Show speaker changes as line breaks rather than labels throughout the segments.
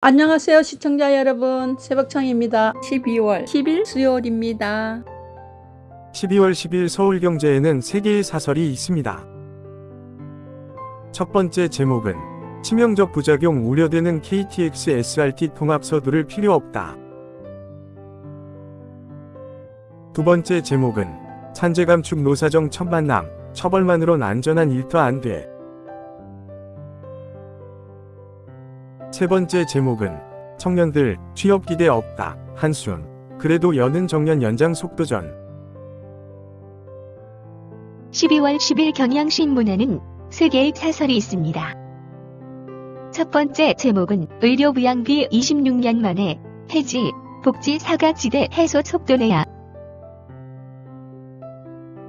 안녕하세요 시청자 여러분, 새벽청입니다. 12월 10일 수요일입니다.
12월 10일 서울경제에는 3개의 사설이 있습니다. 첫 번째 제목은 치명적 부작용 우려되는 KTX SRT 통합서두를 필요 없다. 두 번째 제목은 산재 감축 노사정 첫 만남, 처벌만으론 안전한 일도 안 돼. 세 번째 제목은 청년들 취업 기대 없다. 한숨. 그래도 여는 정년 연장 속도전.
12월 10일 경향신문에는 3개의 사설이 있습니다. 첫 번째 제목은 의료부양비 26년 만에 폐지, 복지 사각지대 해소 속도 내야.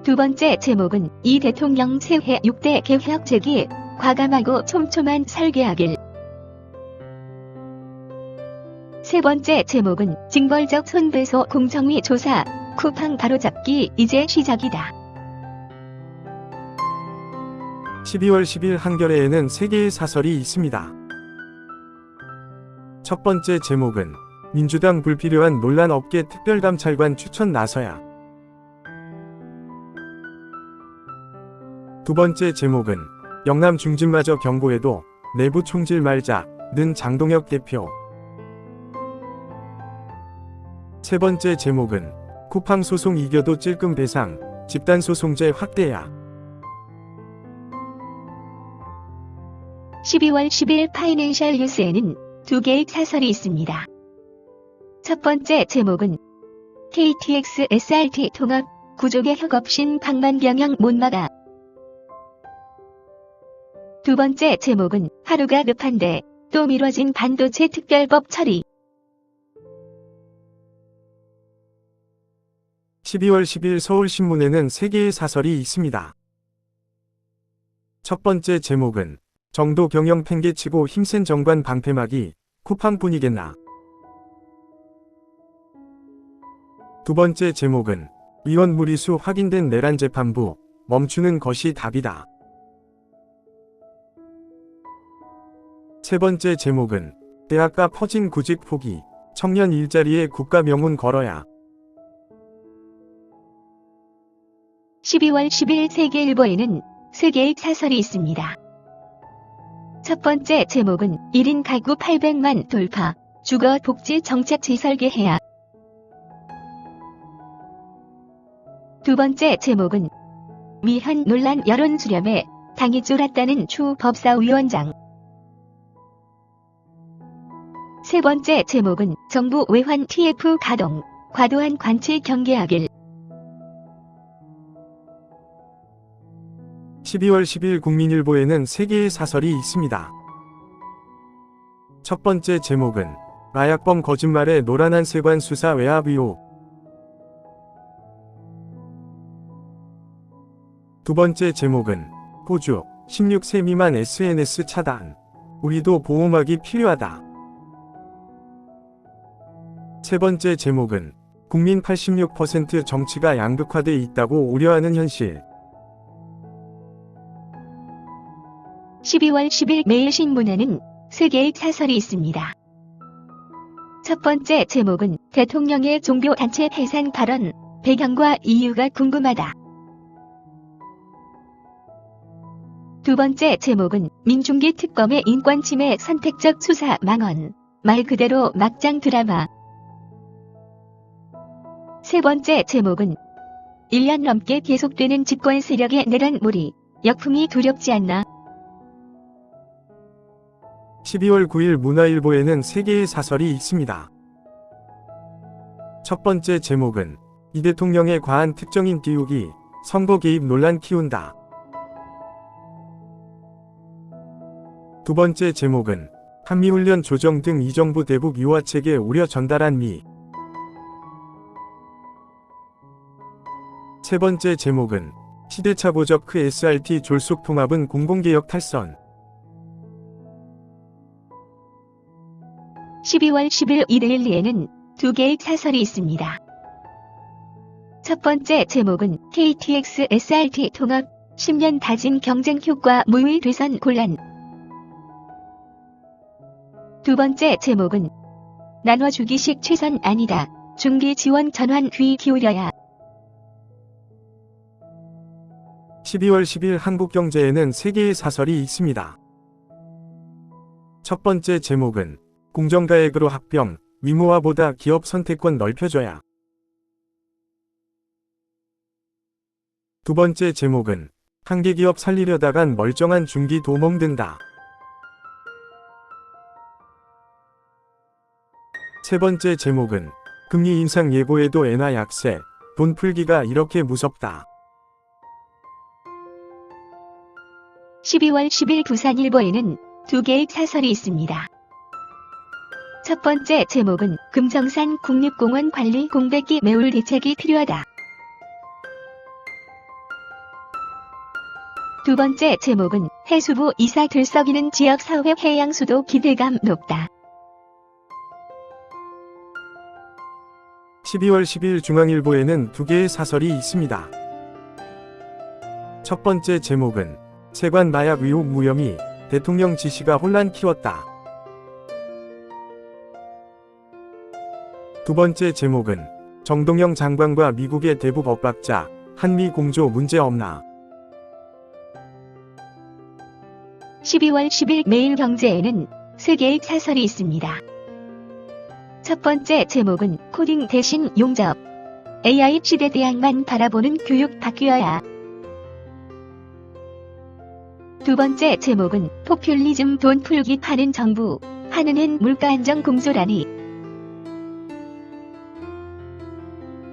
두 번째 제목은 이 대통령 새해 6대 개혁 제기, 과감하고 촘촘한 설계하길. 세 번째 제목은 징벌적 손배소 공정위 조사, 쿠팡 바로잡기 이제 시작이다.
12월 10일 한겨레에는 3개의 사설이 있습니다. 첫 번째 제목은 민주당 불필요한 논란 업계 특별감찰관 추천 나서야. 두 번째 제목은 영남 중진마저 경고해도 내부 총질 말자는 장동혁 대표. 세 번째 제목은 쿠팡 소송 이겨도 찔끔 배상, 집단소송제 확대야.
12월 10일 파이낸셜 뉴스에는 2개의 사설이 있습니다. 첫 번째 제목은 KTX SRT 통합, 구조개혁 없인 방만병영 못 막아. 두 번째 제목은 하루가 급한데 또 미뤄진 반도체 특별법 처리.
12월 10일 서울신문에는 3개의 사설이 있습니다. 첫 번째 제목은 정도 경영 팽개치고 힘센 정관 방패막이 쿠팡뿐이겠나. 두 번째 제목은 위원 무리수 확인된 내란 재판부, 멈추는 것이 답이다. 세 번째 제목은 대학가 퍼진 구직 포기, 청년 일자리에 국가 명운 걸어야.
12월 10일 세계일보에는 3개의 사설이 있습니다. 첫 번째 제목은 1인 가구 800만 돌파, 주거 복지 정책 재설계해야. 두 번째 제목은 미한 논란 여론 수렴에 당이 쫄았다는 추 법사위원장. 세 번째 제목은 정부 외환 TF 가동, 과도한 관치 경계하길.
12월 10일 국민일보에는 3개의 사설이 있습니다. 첫 번째 제목은 마약범 거짓말에 노란한 세관 수사 외압 의혹. 두 번째 제목은 호주 16세 미만 SNS 차단. 우리도 보호막이 필요하다. 세 번째 제목은 국민 86% 정치가 양극화돼 있다고 우려하는 현실.
12월 10일 매일신문에는 3개의 사설이 있습니다. 첫 번째 제목은 대통령의 종교단체 해산 발언, 배경과 이유가 궁금하다. 두 번째 제목은 민중기 특검의 인권침해 선택적 수사 망언, 말 그대로 막장 드라마. 세 번째 제목은 1년 넘게 계속되는 집권 세력의 내란몰이, 역풍이 두렵지 않나.
12월 9일 문화일보에는 3개의 사설이 있습니다. 첫 번째 제목은 이 대통령의 과한 특정인 띄우기, 선거 개입 논란 키운다. 두 번째 제목은 한미훈련 조정 등 이 정부 대북 유화책에 우려 전달한 미. 세 번째 제목은 시대차 보적 SRT 졸속 통합은 공공개혁 탈선.
12월 10일 이데일리에는 2개의 사설이 있습니다. 첫 번째 제목은 KTX SRT 통합, 10년 다진 경쟁 효과 무의 되선 곤란. 두 번째 제목은 나눠주기식 최선 아니다. 중기 지원 전환 귀 기울여야.
12월 10일 한국경제에는 3개의 사설이 있습니다. 첫 번째 제목은 공정가액으로 합병, 위모화보다 기업 선택권 넓혀줘야. 두 번째 제목은 한계기업 살리려다간 멀쩡한 중기 도멍 든다. 세 번째 제목은 금리 인상 예보에도 엔화 약세, 돈 풀기가 이렇게 무섭다.
12월 10일 부산일보에는 두 개의 사설이 있습니다. 첫 번째 제목은 금정산 국립공원 관리 공백기 메울 대책이 필요하다. 두 번째 제목은 해수부 이사 들썩이는 지역사회 해양수도 기대감 높다.
12월 10일 중앙일보에는 두 개의 사설이 있습니다. 첫 번째 제목은 세관 마약 의혹 무혐의, 대통령 지시가 혼란 키웠다. 두 번째 제목은 정동영 장관과 미국의 대북 엇박자, 한미 공조 문제 없나.
12월 10일 매일경제에는 세 개의 사설이 있습니다. 첫 번째 제목은 코딩 대신 용접, AI 시대 대학만 바라보는 교육 바뀌어야. 두 번째 제목은 포퓰리즘 돈 풀기 파는 정부, 한은행 물가 안정 공조라니.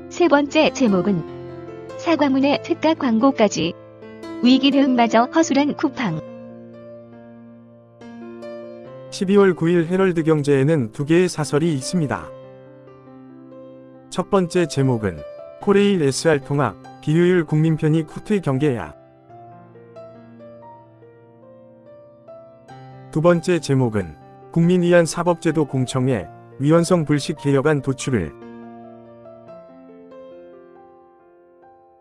세 번째 제목은 사과문의 특가 광고까지, 위기 대응마저 허술한 쿠팡.
12월 9일 헤럴드 경제에는 두 개의 사설이 있습니다. 첫 번째 제목은 코레일 SR 통합, 비효율 국민편의 쿠트의 경계야. 두 번째 제목은 국민 위한 사법제도 공청회, 위헌성 불식 개혁안 도출을.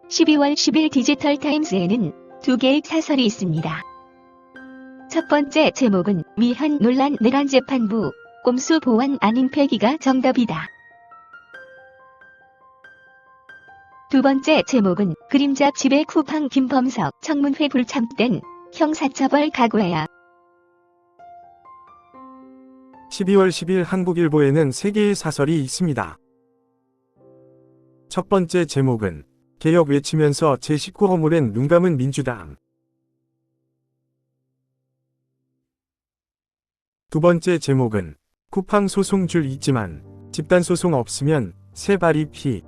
12월 10일 디지털타임스에는 두 개의 사설이 있습니다. 첫 번째 제목은 미한 논란 내란 재판부, 꼼수 보완 아닌 폐기가 정답이다. 두 번째 제목은 그림자 지배 쿠팡 김범석 청문회 불참된 형사처벌 각오해야.
12월 10일 한국일보에는 세 개의 사설이 있습니다. 첫 번째 제목은 개혁 외치면서 제19 허물엔 눈 감은 민주당. 두 번째 제목은 쿠팡 소송 줄 있지만 집단 소송 없으면 새 발이 피.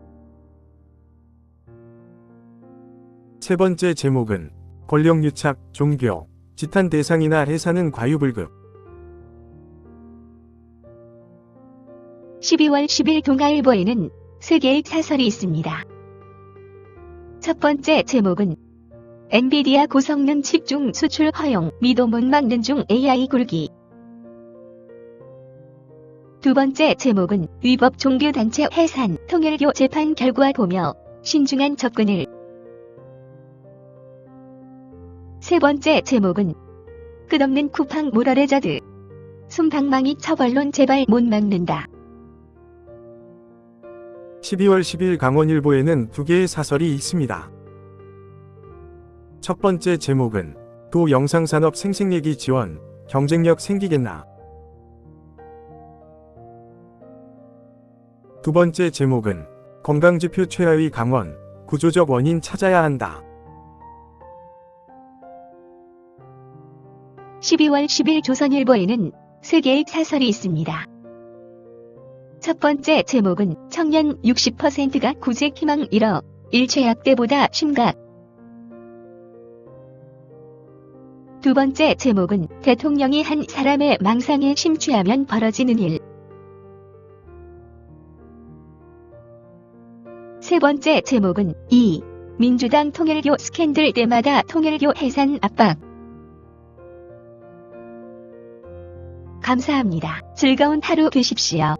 세 번째 제목은 권력유착, 종교, 지탄 대상이나 회사는 과유불급.
12월 10일 동아일보에는 세 개의 사설이 있습니다. 첫 번째 제목은 엔비디아 고성능 칩 중 수출 허용, 미도 못 막는 중 AI 굴기. 두 번째 제목은 위법 종교단체 해산, 통일교 재판 결과 보며 신중한 접근을. 세 번째 제목은 끝없는 쿠팡 모럴레저드, 솜방망이 처벌론 제발 못 막는다.
12월 10일 강원일보에는 두 개의 사설이 있습니다. 첫 번째 제목은 도 영상산업 생색내기 지원, 경쟁력 생기겠나. 두 번째 제목은 건강지표 최하위 강원, 구조적 원인 찾아야 한다.
12월 10일 조선일보에는 세 개의 사설이 있습니다. 첫 번째 제목은 청년 60%가 구직 희망 잃어, 일최악 때보다 심각. 두 번째 제목은 대통령이 한 사람의 망상에 심취하면 벌어지는 일. 세 번째 제목은 민주당 통일교 스캔들 때마다 통일교 해산 압박. 감사합니다. 즐거운 하루 되십시오.